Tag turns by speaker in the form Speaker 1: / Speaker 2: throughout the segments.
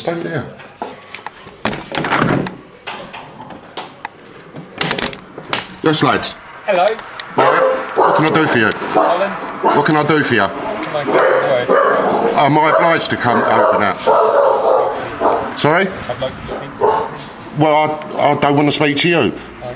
Speaker 1: stand here. Yes, lads.
Speaker 2: Hello,
Speaker 1: Right. What can I do for you?
Speaker 2: Alan.
Speaker 1: What can I do for you?
Speaker 2: Can I get a word?
Speaker 1: Am I obliged to come open up? Sorry?
Speaker 2: I'd like to speak to you, please.
Speaker 1: Well, I don't want to speak to you.
Speaker 2: Okay.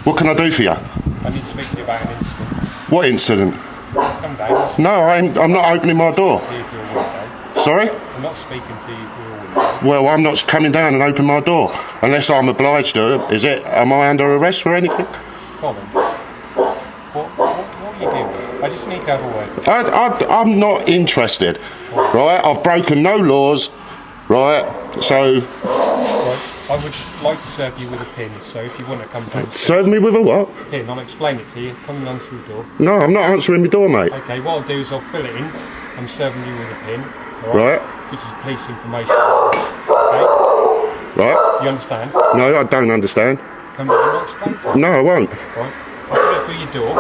Speaker 1: What can I do for you?
Speaker 2: I need to speak to you about an incident.
Speaker 1: What incident?
Speaker 2: Come down. I'll speak
Speaker 1: No, I'm not opening my door.
Speaker 2: to you through a window.
Speaker 1: Sorry?
Speaker 2: I'm not speaking to you through a window.
Speaker 1: Well, I'm not coming down and open my door unless I'm obliged to. Is it? Am I under arrest for anything?
Speaker 2: Colin, what are you doing? I just need to have a word.
Speaker 1: I'm not interested. Right? I've broken no laws. Right? So
Speaker 2: Right. I would like to serve you with a pin, so if you want to come down,
Speaker 1: serve me with a what?
Speaker 2: pin, I'll explain it to you. Come and answer the door.
Speaker 1: No, I'm not answering my door, mate.
Speaker 2: Okay, what I'll do is I'll fill it in. I'm serving you with a pin. all
Speaker 1: Right?
Speaker 2: Which is police information. Okay?
Speaker 1: Right?
Speaker 2: Do you understand?
Speaker 1: No, I don't understand.
Speaker 2: Come down and I'll explain to you.
Speaker 1: No, I won't.
Speaker 2: Right? I'll put it through your door.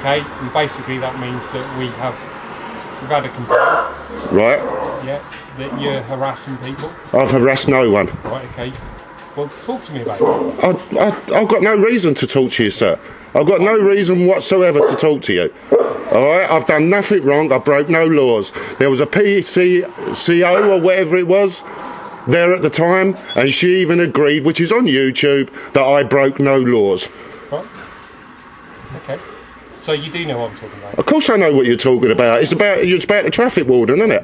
Speaker 2: Okay? And basically that means that we've had a complaint,
Speaker 1: Right?
Speaker 2: yeah, that you're harassing people.
Speaker 1: I've harassed no one.
Speaker 2: Right, okay. Well, talk to me about it.
Speaker 1: I've got no reason to talk to you, sir. I've got no reason whatsoever to talk to you. Alright? I've done nothing wrong. I broke no laws. There was a PCO or whatever it was there at the time, and she even agreed, which is on YouTube, that I broke no laws.
Speaker 2: Right? Okay. So you do know what I'm talking about.
Speaker 1: Of course I know what you're talking about. It's about the traffic warden, isn't it?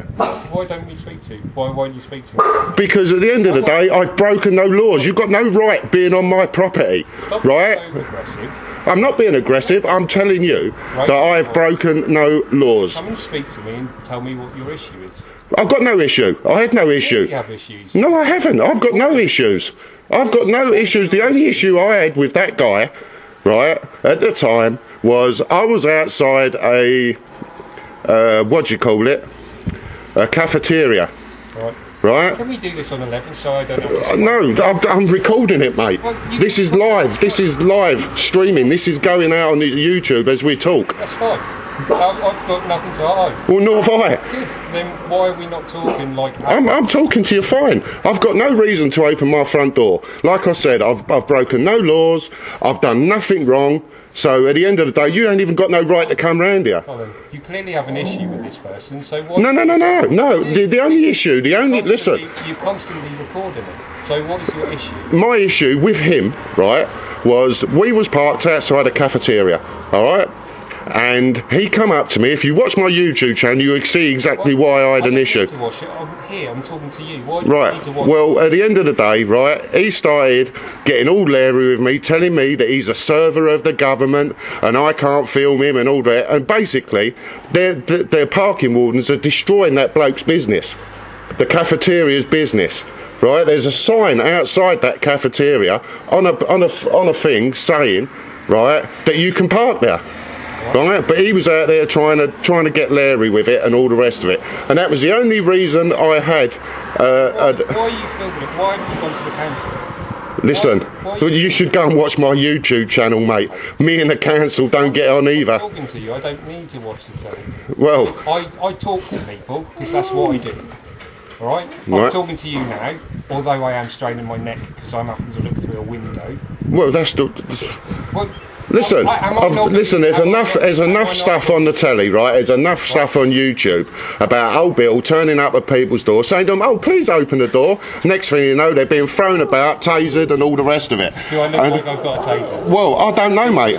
Speaker 2: Why don't we speak to you? Why won't you speak to me?
Speaker 1: Because at the end of the day, I've broken no laws. You've got no right being on my property.
Speaker 2: Stop
Speaker 1: Right?
Speaker 2: being so aggressive.
Speaker 1: I'm not being aggressive. I'm telling you
Speaker 2: Right.
Speaker 1: that I've broken no laws.
Speaker 2: Come and speak to me and tell me what your issue is.
Speaker 1: I've got no issue. I had no issue.
Speaker 2: You have issues.
Speaker 1: No, I haven't. I've got no issues. I've got no issues. The only issue I had with that guy, right, at the time, was I was outside a, what do you call it? A cafeteria,
Speaker 2: Right.
Speaker 1: right?
Speaker 2: Can we do this on 11 so I don't have to...
Speaker 1: No, I'm recording it, mate.
Speaker 2: Well, you
Speaker 1: This
Speaker 2: can-
Speaker 1: is live. This is live streaming. This is going out on YouTube as we talk.
Speaker 2: That's fine. I've got nothing to hide.
Speaker 1: Well, nor have I.
Speaker 2: Good. Then why are we not talking like...
Speaker 1: I'm talking to you fine. I've got no reason to open my front door. Like I said, I've broken no laws. I've done nothing wrong. So at the end of the day, you ain't even got no right to come round here.
Speaker 2: Colin, you clearly have an issue with this person, so what...
Speaker 1: No. The only issue, listen,
Speaker 2: You're constantly recording it. So what is your issue?
Speaker 1: my issue with him, right, was we was parked outside a cafeteria, all right? And he come up to me. If you watch my YouTube channel, you'll see exactly why I had an issue.
Speaker 2: I don't need to watch it. I'm here. I'm talking to you. Why do you need
Speaker 1: Right.
Speaker 2: to watch
Speaker 1: Well, at the end of the day, right, he started getting all leery with me, telling me that he's a server of the government and I can't film him and all that. And basically, their parking wardens are destroying that bloke's business, the cafeteria's business. Right? There's a sign outside that cafeteria on a thing saying, right, that you can park there. Right, but he was out there trying to get leery with it and all the rest of it, and that was the only reason I had.
Speaker 2: Why are you filming it? Why haven't you gone to the council?
Speaker 1: Listen,
Speaker 2: Why-
Speaker 1: you should go and watch my YouTube channel, mate. Me and the council don't get on either.
Speaker 2: I'm talking to you. I don't need to watch the telly.
Speaker 1: Well,
Speaker 2: I talk to people because that's what I do. All right? I'm
Speaker 1: Right.
Speaker 2: talking to you now, although I am straining my neck because I'm having to look through a window.
Speaker 1: that's the.
Speaker 2: Well,
Speaker 1: Listen,
Speaker 2: am I not-
Speaker 1: listen. There's
Speaker 2: am I
Speaker 1: enough.
Speaker 2: not-
Speaker 1: There's
Speaker 2: am I
Speaker 1: enough
Speaker 2: not-
Speaker 1: stuff on the telly, right? There's enough stuff on YouTube about old Bill turning up at people's doors, saying to them, "Oh, please open the door." Next thing you know, they're being thrown about, tasered, and all the rest of it.
Speaker 2: Do I look
Speaker 1: And-
Speaker 2: like I've got a taser?
Speaker 1: Well, I don't know, mate.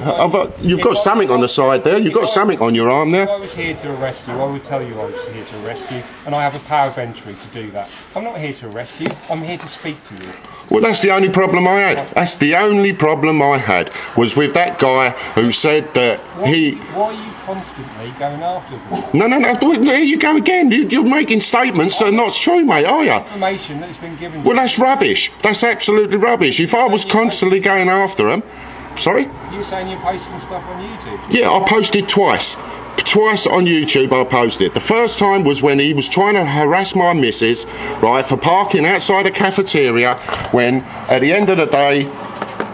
Speaker 1: You've got something on the side there. You've got something on your arm
Speaker 2: If
Speaker 1: there.
Speaker 2: I was here to arrest you, I would tell you I was here to arrest you, and I have a power of entry to do that. I'm not here to arrest you. I'm here to speak to you.
Speaker 1: Well, that's the only problem I had. That's the only problem I had was with that guy who said that
Speaker 2: Why are you constantly going after them?
Speaker 1: No. There you go again. You're making statements that are not true, mate, are you?
Speaker 2: Information that's been given to
Speaker 1: Well, that's rubbish. That's absolutely rubbish. If I was constantly going after him, sorry.
Speaker 2: you saying you're posting stuff on YouTube.
Speaker 1: Yeah, I posted twice. Twice on YouTube I posted. The first time was when he was trying to harass my missus, right, for parking outside a cafeteria when, at the end of the day,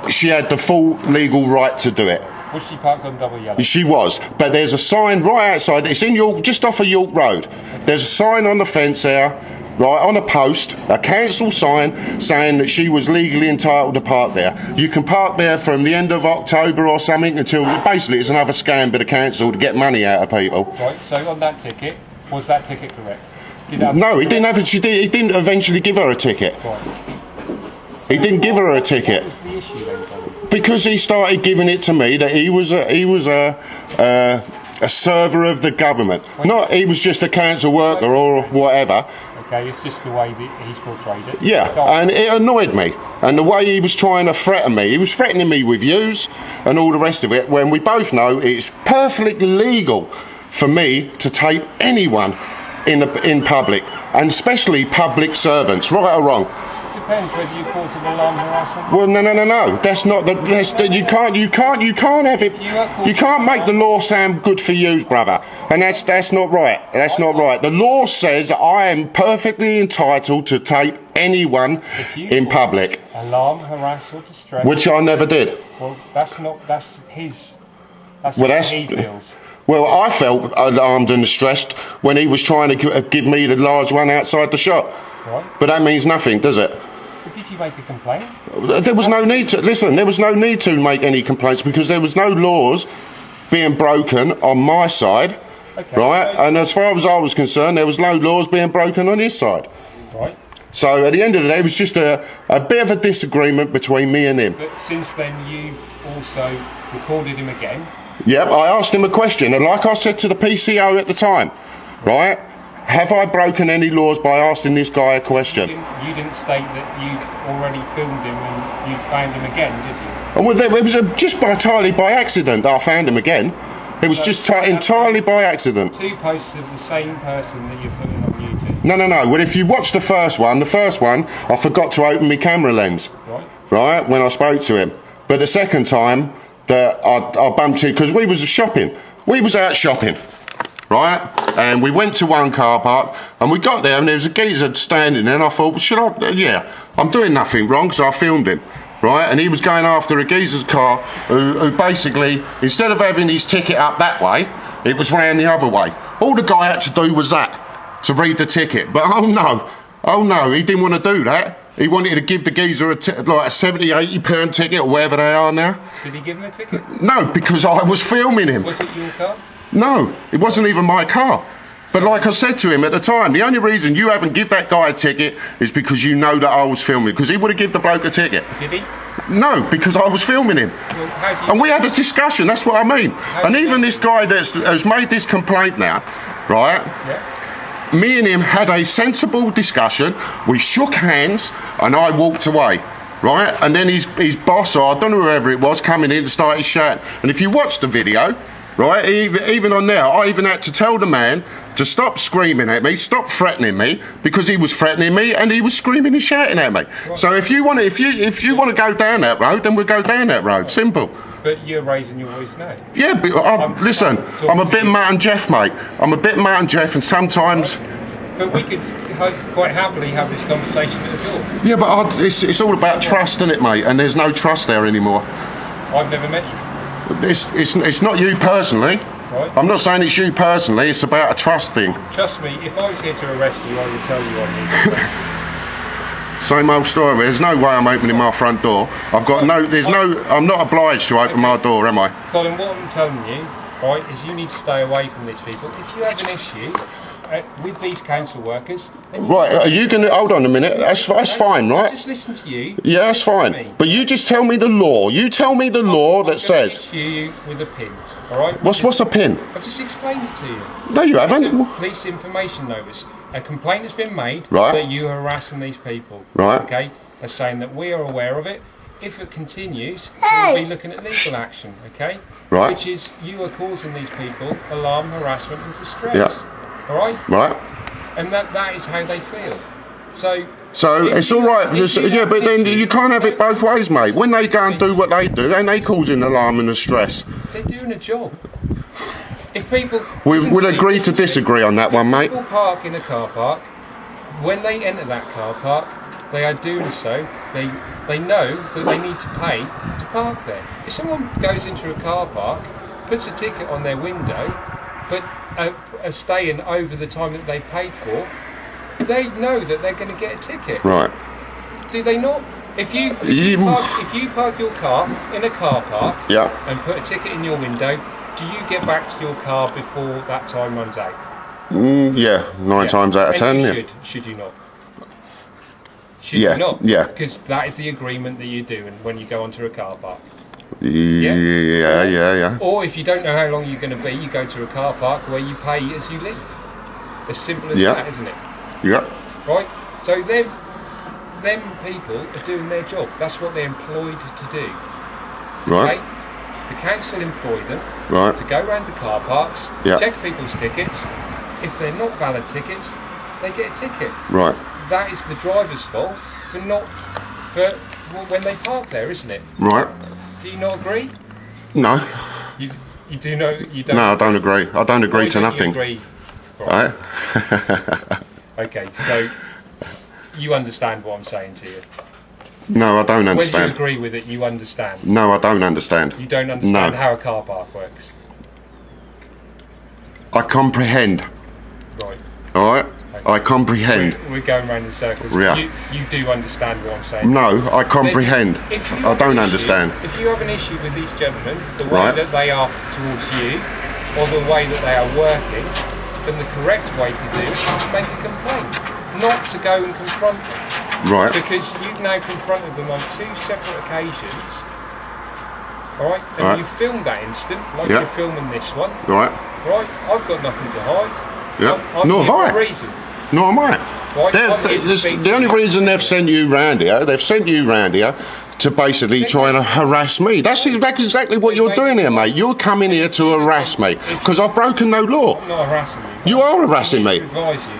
Speaker 1: she had the full legal right to do it.
Speaker 2: Was she parked on double yellow?
Speaker 1: She was, but there's a sign right outside. It's in York, just off of York Road. There's a sign on the fence there, right, on a post, a council sign saying that she was legally entitled to park there. You can park there from the end of October or something until basically it's another scam by the council to get money out of people.
Speaker 2: Right, so on that ticket, was that ticket correct?
Speaker 1: No, he didn't have it. He didn't eventually give her a ticket.
Speaker 2: Right.
Speaker 1: He didn't give her a ticket.
Speaker 2: What was the issue then, Colin?
Speaker 1: Because he started giving it to me that he was a server of the government. Not he was just a council worker or whatever.
Speaker 2: Okay, it's just the way that he's portrayed it.
Speaker 1: Yeah, and it annoyed me. And the way he was trying to threaten me, he was threatening me with views and all the rest of it, when we both know it's perfectly legal for me to tape anyone in public, and especially public servants, right or wrong.
Speaker 2: Depends whether you cause an alarm harassment.
Speaker 1: Well, no. That's not the. You can't have it. You can't make the law sound good for you, brother. And that's not right. That's not right. The law says I am perfectly entitled to tape anyone in public.
Speaker 2: Alarm, harass, or distress.
Speaker 1: Which I never did.
Speaker 2: Well, that's his. That's
Speaker 1: Well,
Speaker 2: what he feels.
Speaker 1: Well, I felt alarmed and distressed when he was trying to give me the large one outside the shop.
Speaker 2: Right.
Speaker 1: But that means nothing, does it?
Speaker 2: But did you make a complaint?
Speaker 1: There was no need to listen. There was no need to make any complaints because there was no laws being broken on my side,
Speaker 2: Okay,
Speaker 1: right?
Speaker 2: so-
Speaker 1: And as far as I was concerned, there was no laws being broken on his side.
Speaker 2: Right.
Speaker 1: So at the end of the day, it was just a bit of a disagreement between me and him.
Speaker 2: But since then, you've also recorded him again.
Speaker 1: Yep, I asked him a question, and like I said to the PCO at the time, right? Have I broken any laws by asking this guy a question?
Speaker 2: You didn't state that you'd already filmed him and you'd found him again, did you?
Speaker 1: And well, it was just entirely by accident that I found him again. It was
Speaker 2: So
Speaker 1: just
Speaker 2: you have
Speaker 1: entirely by accident.
Speaker 2: Two posts of the same person that you're putting on YouTube.
Speaker 1: No. Well, if you watch the first one, I forgot to open my camera lens, right, when I spoke to him. But the second time that I bumped into, because we was out shopping, right, and we went to one car park, and we got there, and there was a geezer standing there, and I thought, well, I'm doing nothing wrong, so I filmed him, right, and he was going after a geezer's car, who basically, instead of having his ticket up that way, it was round the other way. All the guy had to do was that, to read the ticket, but oh no, he didn't want to do that. He wanted to give the geezer like a 70, 80 pound ticket or whatever they are now.
Speaker 2: Did he give him a ticket?
Speaker 1: No, because I was filming him.
Speaker 2: Was it your car?
Speaker 1: No, it wasn't even my car. But like I said to him at the time, the only reason you haven't give that guy a ticket is because you know that I was filming, because he would have given the bloke a ticket.
Speaker 2: Did he?
Speaker 1: No, because I was filming him.
Speaker 2: Well, how do you...
Speaker 1: And we had a discussion, that's what I mean. And even this guy has made this complaint now, right?
Speaker 2: Yeah.
Speaker 1: Me and him had a sensible discussion. We shook hands and I walked away, right? And then his boss, or I don't know whoever it was, coming in and started shouting. And if you watch the video, right, even on there, I even had to tell the man to stop screaming at me, stop threatening me, because he was threatening me and he was screaming and shouting at me. Right. So if you want to go down that road, then we'll go down that road. Simple.
Speaker 2: But you're raising your voice now.
Speaker 1: Yeah, but listen, I'm a bit Matt and Jeff, mate. I'm a bit Matt and Jeff, and sometimes.
Speaker 2: But we could quite happily have this conversation at the door.
Speaker 1: Yeah, but it's all about trust, isn't it, mate? And there's no trust there anymore.
Speaker 2: I've never met you.
Speaker 1: It's not you personally.
Speaker 2: Right.
Speaker 1: I'm not saying it's you personally. It's about a trust thing.
Speaker 2: Trust me, if I was here to arrest you, I would tell you I need to arrest you.
Speaker 1: Same old story. There's no way I'm opening my front door. I'm not obliged to open my door, am I?
Speaker 2: Colin, what I'm telling you, right, is you need to stay away from these people. If you have an issue with these council workers, then
Speaker 1: right, are you going to hold on a minute? That's fine, right?
Speaker 2: Just listen to you.
Speaker 1: Yeah, that's fine. But you just tell me the law. You tell me the law that says.
Speaker 2: I'm going to issue you with a pin. All right?
Speaker 1: What's a pin?
Speaker 2: I've just explained it to you.
Speaker 1: No, you haven't.
Speaker 2: It's a police information notice. A complaint has been made
Speaker 1: right.
Speaker 2: that you are harassing these people.
Speaker 1: Right.
Speaker 2: Okay? They're saying that we are aware of it. If it continues, we'll be looking at legal action. Okay?
Speaker 1: Right.
Speaker 2: Which is you are causing these people alarm, harassment, and distress.
Speaker 1: Yeah.
Speaker 2: All right.
Speaker 1: Right.
Speaker 2: And that is how they feel. So
Speaker 1: it's all right. Yeah, but then you can't have it both ways, mate. When they go and do what they do, then they causing alarm and distress.
Speaker 2: They're doing a job. If people...
Speaker 1: We'll agree to disagree on that one, mate.
Speaker 2: People park in a car park. When they enter that car park, they are doing so. They know that they need to pay to park there. If someone goes into a car park, puts a ticket on their window, but are staying over the time that they've paid for, they know that they're going to get a ticket.
Speaker 1: Right.
Speaker 2: Do they not? If you park your car in a car park
Speaker 1: Yeah.
Speaker 2: and put a ticket in your window, do you get back to your car before that time runs out?
Speaker 1: Yeah, 9 times out of 10.
Speaker 2: And
Speaker 1: Yeah.
Speaker 2: you should you not? Should
Speaker 1: Yeah,
Speaker 2: you not?
Speaker 1: yeah.
Speaker 2: Because that is the agreement that you do when you go onto a car park.
Speaker 1: Yeah.
Speaker 2: Or if you don't know how long you're going to be, you go to a car park where you pay as you leave. As simple as that, isn't it?
Speaker 1: Yeah.
Speaker 2: Right? So them people are doing their job. That's what they're employed to do.
Speaker 1: Right.
Speaker 2: Okay? The council employ them
Speaker 1: Right.
Speaker 2: to go around the car parks,
Speaker 1: Yeah.
Speaker 2: check people's tickets. If they're not valid tickets, they get a ticket.
Speaker 1: Right.
Speaker 2: That is the driver's fault for when they park there, isn't it?
Speaker 1: Right.
Speaker 2: Do you not agree?
Speaker 1: No.
Speaker 2: You do know you don't.
Speaker 1: No, I don't agree. I don't agree
Speaker 2: Why
Speaker 1: to
Speaker 2: don't you
Speaker 1: nothing.
Speaker 2: agree?
Speaker 1: Right.
Speaker 2: Okay, so you understand what I'm saying to you.
Speaker 1: No, I don't
Speaker 2: When you
Speaker 1: understand.
Speaker 2: agree with it, you understand.
Speaker 1: No, I don't understand.
Speaker 2: You don't understand
Speaker 1: No.
Speaker 2: how a car park works.
Speaker 1: I comprehend.
Speaker 2: Right.
Speaker 1: All right. I comprehend.
Speaker 2: We're going round in circles.
Speaker 1: Yeah.
Speaker 2: You do understand what I'm saying.
Speaker 1: No, I comprehend.
Speaker 2: If you
Speaker 1: I
Speaker 2: have
Speaker 1: don't
Speaker 2: an issue-
Speaker 1: understand.
Speaker 2: If you have an issue with these gentlemen, the way
Speaker 1: Right.
Speaker 2: that they are towards you, or the way that they are working, then the correct way to do it is to make a complaint, not to go and confront them.
Speaker 1: Right.
Speaker 2: Because you've now confronted them on 2 separate occasions. Alright? And
Speaker 1: Right.
Speaker 2: you filmed that instant, like
Speaker 1: Yeah.
Speaker 2: you're filming this one.
Speaker 1: Right.
Speaker 2: Right? I've got nothing to hide.
Speaker 1: Yeah.
Speaker 2: I'm
Speaker 1: Nor
Speaker 2: here
Speaker 1: have
Speaker 2: for a
Speaker 1: I.
Speaker 2: reason.
Speaker 1: Nor am I.
Speaker 2: Right? I'm here to speak
Speaker 1: The
Speaker 2: to
Speaker 1: only
Speaker 2: you.
Speaker 1: reason they've sent you round here, to basically try and harass me. That's exactly what you're doing here, mate. You're coming here to harass me because I've broken no law.
Speaker 2: I'm not harassing you.
Speaker 1: You are harassing
Speaker 2: I
Speaker 1: me.
Speaker 2: need to advise you.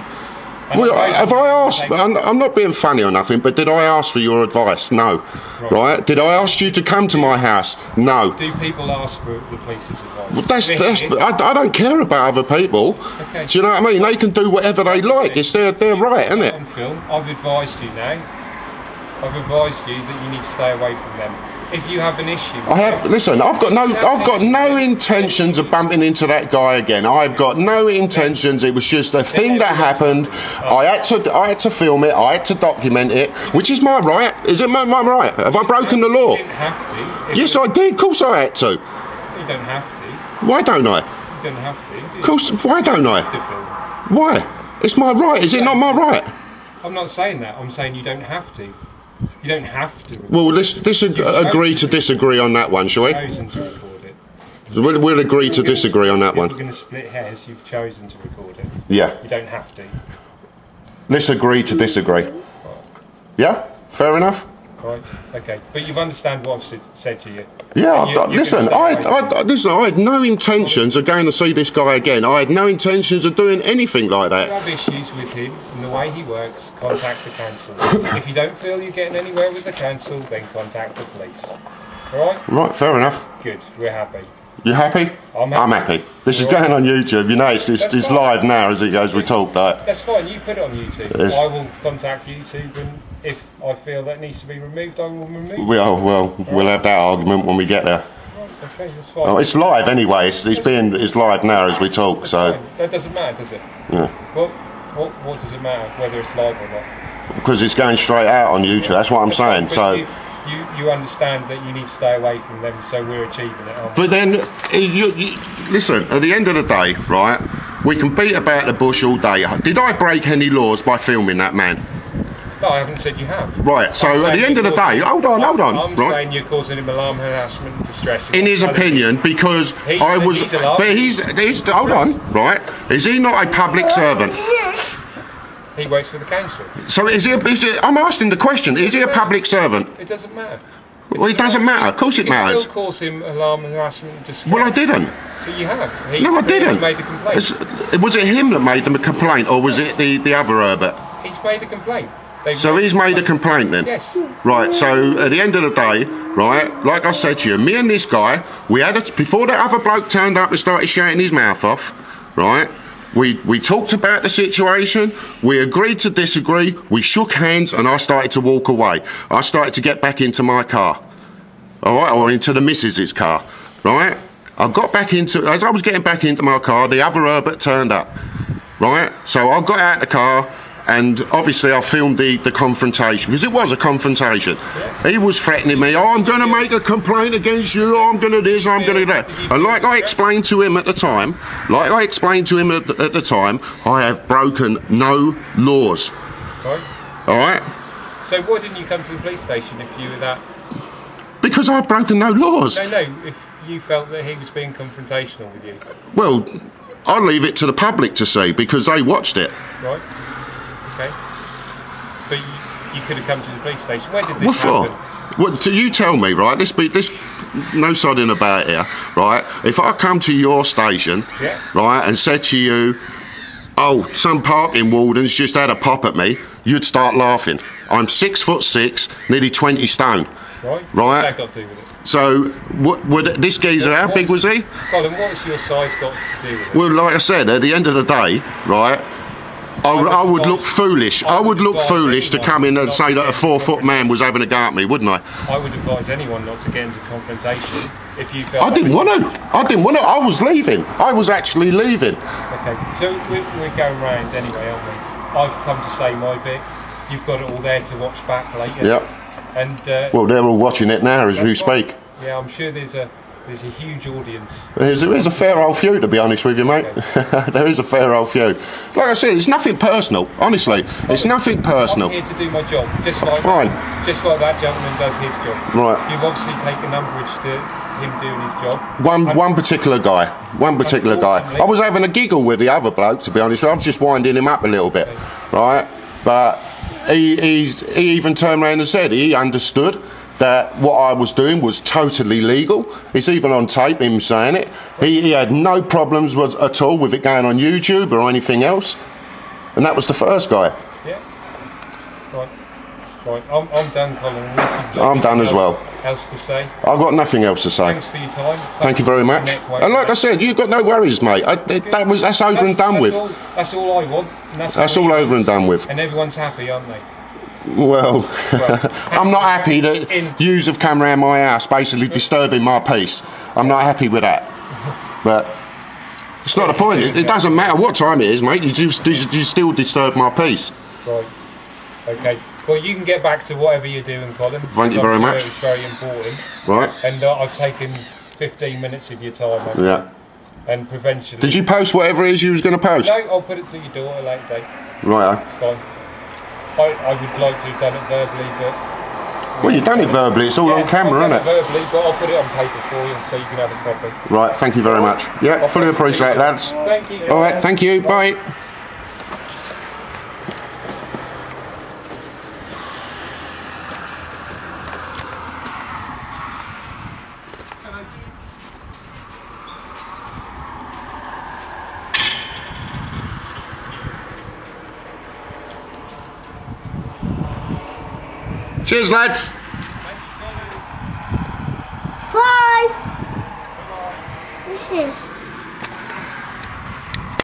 Speaker 2: And
Speaker 1: Well,
Speaker 2: I'm
Speaker 1: have I asked?
Speaker 2: take-
Speaker 1: I'm not being funny or nothing, but did I ask for your advice? No. Right? Did I ask you to come to my house? No.
Speaker 2: Do people ask for the police's advice?
Speaker 1: Well, I don't care about other people.
Speaker 2: Okay.
Speaker 1: Do you know what I mean? They can do whatever they like. It's their right, isn't it?
Speaker 2: On film, I've advised you now. I've advised you that you need to stay away from them. If you have an issue, with
Speaker 1: I have.
Speaker 2: them,
Speaker 1: Listen, I've got no intentions of bumping into that guy again. I've got no intentions. It was just a thing that happened. I had to film it. I had to document it, which is my right. Is it my right? Have I broken the law?
Speaker 2: You didn't have to. If
Speaker 1: Yes,
Speaker 2: you,
Speaker 1: I did. Of course, I had to.
Speaker 2: you don't have to.
Speaker 1: Why don't I?
Speaker 2: You don't have to.
Speaker 1: Of course, why don't
Speaker 2: You
Speaker 1: I?
Speaker 2: have to film.
Speaker 1: Why? It's my right. Is it not my right?
Speaker 2: I'm not saying that. I'm saying you don't have to. You don't have to.
Speaker 1: Well, let's agree to disagree on that one, shall we?
Speaker 2: You've chosen to record it.
Speaker 1: We'll agree to disagree on that
Speaker 2: If we're
Speaker 1: one.
Speaker 2: going to split hairs, you've chosen to record it.
Speaker 1: Yeah.
Speaker 2: You don't have to.
Speaker 1: Let's agree to disagree. Yeah? Fair enough?
Speaker 2: Right? Okay. But you've understand what I've said to you.
Speaker 1: Yeah,
Speaker 2: And you're
Speaker 1: listen,
Speaker 2: gonna stay away from them.
Speaker 1: I had no intentions of going to see this guy again. I had no intentions of doing anything like
Speaker 2: If you
Speaker 1: that.
Speaker 2: have issues with him and the way he works, contact the council. If you don't feel you're getting anywhere with the council, then contact the police. Alright?
Speaker 1: Right, fair enough.
Speaker 2: Good, we're happy.
Speaker 1: You happy?
Speaker 2: I'm happy.
Speaker 1: I'm happy. This is
Speaker 2: Right.
Speaker 1: going on YouTube. You know, it's
Speaker 2: That's fine.
Speaker 1: live now as we talk. Like,
Speaker 2: That's fine, you put it on YouTube.
Speaker 1: Yes.
Speaker 2: I will contact YouTube, and if I feel that needs to be removed, I will remove it.
Speaker 1: we'll have that argument when we get there.
Speaker 2: Right, okay, that's fine.
Speaker 1: Oh, it's live anyway. It's live now as we talk.
Speaker 2: That's
Speaker 1: So
Speaker 2: fine. That doesn't matter, does it?
Speaker 1: yeah,
Speaker 2: Well, what does it matter whether it's live or not?
Speaker 1: because it's going straight out on YouTube. That's what I'm saying.
Speaker 2: But
Speaker 1: So.
Speaker 2: you understand that you need to stay away from them, so we're achieving it, aren't we?
Speaker 1: But then, listen, at the end of the day, right, we can beat about the bush all day. Did I break any laws by filming that man?
Speaker 2: No, I haven't said you have.
Speaker 1: Right, so
Speaker 2: I'm
Speaker 1: at
Speaker 2: saying
Speaker 1: the end of the
Speaker 2: you're
Speaker 1: day,
Speaker 2: causing-
Speaker 1: hold on,
Speaker 2: I'm
Speaker 1: right?
Speaker 2: saying you're causing him alarm, harassment, and distress.
Speaker 1: In his opinion, because I was,
Speaker 2: he's allowed-
Speaker 1: but he's hold on, right? Is he not a public servant?
Speaker 2: He works for the council.
Speaker 1: So I'm asking the question, is he a public servant?
Speaker 2: It doesn't matter.
Speaker 1: Well, it doesn't matter. Of course it
Speaker 2: You can
Speaker 1: matters.
Speaker 2: still cause him alarm, harassment, and distress.
Speaker 1: Well, I didn't.
Speaker 2: But you have.
Speaker 1: No, I didn't.
Speaker 2: Made a complaint.
Speaker 1: Was it him that made them a complaint, or was it the other Herbert?
Speaker 2: He's made a complaint.
Speaker 1: So he's made a complaint then?
Speaker 2: Yes.
Speaker 1: Right, so at the end of the day, right, like I said to you, me and this guy, before that other bloke turned up and started shouting his mouth off, right, we talked about the situation, we agreed to disagree, we shook hands, and I started to walk away. I started to get back into my car, all right, or into the missus's car, right? As I was getting back into my car, the other Herbert turned up, right? So I got out of the car, and obviously I filmed the confrontation, because it was a confrontation. He was threatening me, oh, I'm going to make a complaint against you, oh, I'm going to this, I'm going to that. And like I explained to him at the time, I have broken no laws.
Speaker 2: Right.
Speaker 1: All right?
Speaker 2: So why didn't you come to the police station if you were that?
Speaker 1: Because I've broken no laws.
Speaker 2: No, if you felt that he was being confrontational with you.
Speaker 1: Well, I'll leave it to the public to see, because they watched it.
Speaker 2: Right. Okay. But you could have come to the police station. Where did this
Speaker 1: What for?
Speaker 2: happen?
Speaker 1: What, so you tell me, right? This no sodding about here, right? If I come to your station,
Speaker 2: Yeah.
Speaker 1: right, and said to you, oh, some parking wardens just had a pop at me, you'd start laughing. I'm 6'6", nearly 20 stone.
Speaker 2: Right.
Speaker 1: Right.
Speaker 2: What's that got to do with it?
Speaker 1: So, would this geezer, how big was he?
Speaker 2: Colin, what's your size got to do with it?
Speaker 1: Well, like I said, at the end of the day, right, I would look foolish. I would look foolish to come in and say that a 4-foot man was having a go at me, wouldn't I?
Speaker 2: I would advise anyone not to get into confrontation if you felt...
Speaker 1: I didn't want to. I was leaving. I was actually leaving.
Speaker 2: Okay, so we're going round anyway, aren't we? I've come to say my bit. You've got it all there to watch back later.
Speaker 1: Yep.
Speaker 2: And
Speaker 1: well, they're all watching it now as we
Speaker 2: that's right.
Speaker 1: speak.
Speaker 2: Yeah, I'm sure there's a huge audience.
Speaker 1: There's a fair old few, to be honest with you, mate.
Speaker 2: Okay.
Speaker 1: There is a fair old few. Like I said, it's nothing personal. Honestly, it's nothing personal.
Speaker 2: I'm here to do my job, just like
Speaker 1: Fine.
Speaker 2: just like that gentleman does his job.
Speaker 1: Right.
Speaker 2: You've obviously taken umbrage to him doing his job.
Speaker 1: One particular guy. I was having a giggle with the other bloke, to be honest. I was just winding him up a little bit, right? But he even turned around and said he understood that what I was doing was totally legal. It's even on tape, him saying it. He had no problems at all with it going on YouTube or anything else. And that was the first guy.
Speaker 2: Yeah. Right. I'm done, Colin. Unless you've
Speaker 1: I'm done as well.
Speaker 2: Else to say.
Speaker 1: I've got nothing else to say.
Speaker 2: Thanks for your time.
Speaker 1: Thank you very much. And like I said, you've got no worries, mate. That's over and done with.
Speaker 2: That's all I want. And
Speaker 1: That's all over and done with.
Speaker 2: And everyone's happy, aren't they?
Speaker 1: Well, I'm not happy that yous have come round my house basically disturbing my peace. I'm not happy with that. But it's not the point. It doesn't matter what time it is, mate. You still disturb my peace.
Speaker 2: Right. Okay. Well, you can get back to whatever you're doing, Colin.
Speaker 1: Thank you very much.
Speaker 2: It's very important.
Speaker 1: Right.
Speaker 2: And I've taken 15 minutes of your time.
Speaker 1: Yeah.
Speaker 2: And prevention.
Speaker 1: Did you post whatever it is you was going to post?
Speaker 2: No, I'll put it through your door at a later date.
Speaker 1: Right.
Speaker 2: It's fine. I would like to have done it verbally, but...
Speaker 1: Well, you've done it verbally. It's all on camera, isn't it?
Speaker 2: Verbally, but I'll put it on paper for you so you can have a copy.
Speaker 1: Right, thank you very much. Yeah, fully appreciate it, lads.
Speaker 2: Thank you.
Speaker 1: All right, thank you. Bye. Cheers, lads.
Speaker 3: Bye. What's this?